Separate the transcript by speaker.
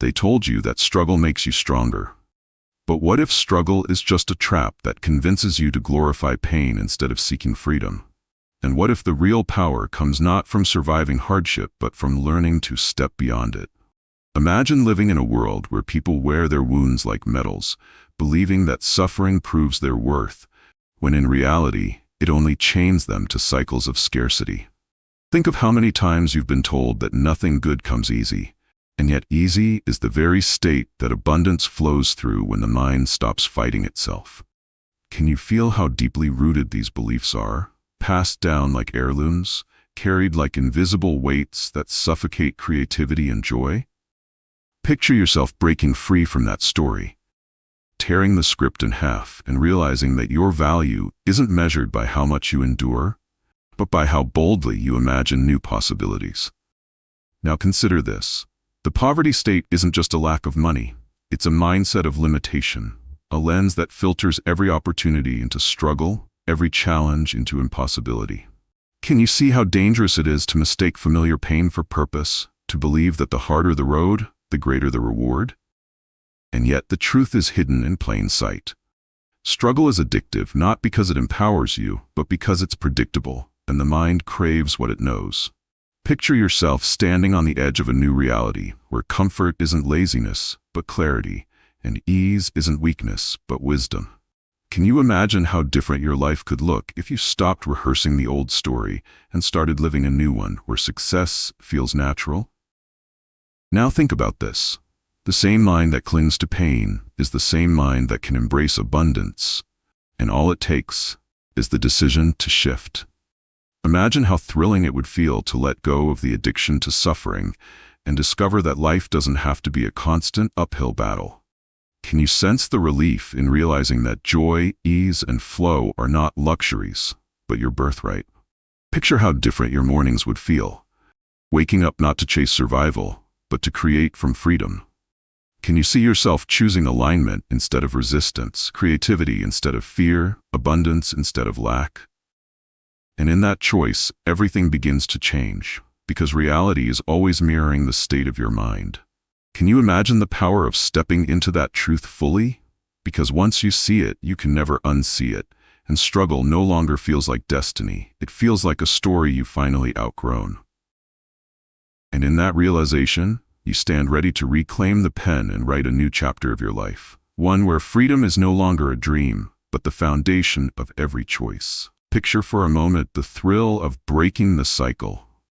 Speaker 1: They told you that struggle makes you stronger. But what if struggle is just a trap that convinces you to glorify pain instead of seeking freedom? And what if the real power comes not from surviving hardship, but from learning to step beyond it? Imagine living in a world where people wear their wounds like medals, believing that suffering proves their worth, when in reality, it only chains them to cycles of scarcity. Think of how many times you've been told that nothing good comes easy, and yet easy is the very state that abundance flows through when the mind stops fighting itself. Can you feel how deeply rooted these beliefs are, passed down like heirlooms, carried like invisible weights that suffocate creativity and joy? Picture yourself breaking free from that story, tearing the script in half and realizing that your value isn't measured by how much you endure, but by how boldly you imagine new possibilities. Now consider this. The poverty state isn't just a lack of money. It's a mindset of limitation, a lens that filters every opportunity into struggle, every challenge into impossibility. Can you see how dangerous it is to mistake familiar pain for purpose, to believe that the harder the road, the greater the reward? And yet the truth is hidden in plain sight. Struggle is addictive not because it empowers you, but because it's predictable, and the mind craves what it knows. Picture yourself standing on the edge of a new reality, where comfort isn't laziness, but clarity, and ease isn't weakness, but wisdom. Can you imagine how different your life could look if you stopped rehearsing the old story and started living a new one where success feels natural? Now think about this. The same mind that clings to pain is the same mind that can embrace abundance, and all it takes is the decision to shift. Imagine how thrilling it would feel to let go of the addiction to suffering and discover that life doesn't have to be a constant uphill battle. Can you sense the relief in realizing that joy, ease, and flow are not luxuries, but your birthright? Picture how different your mornings would feel, waking up not to chase survival, but to create from freedom. Can you see yourself choosing alignment instead of resistance, creativity instead of fear, abundance instead of lack? And in that choice, everything begins to change, because reality is always mirroring the state of your mind. Can you imagine the power of stepping into that truth fully? Because once you see it, you can never unsee it, and struggle no longer feels like destiny. It feels like a story you've finally outgrown. And in that realization, you stand ready to reclaim the pen and write a new chapter of your life. One where freedom is no longer a dream, but the foundation of every choice. Picture for a moment the thrill of breaking the cycle,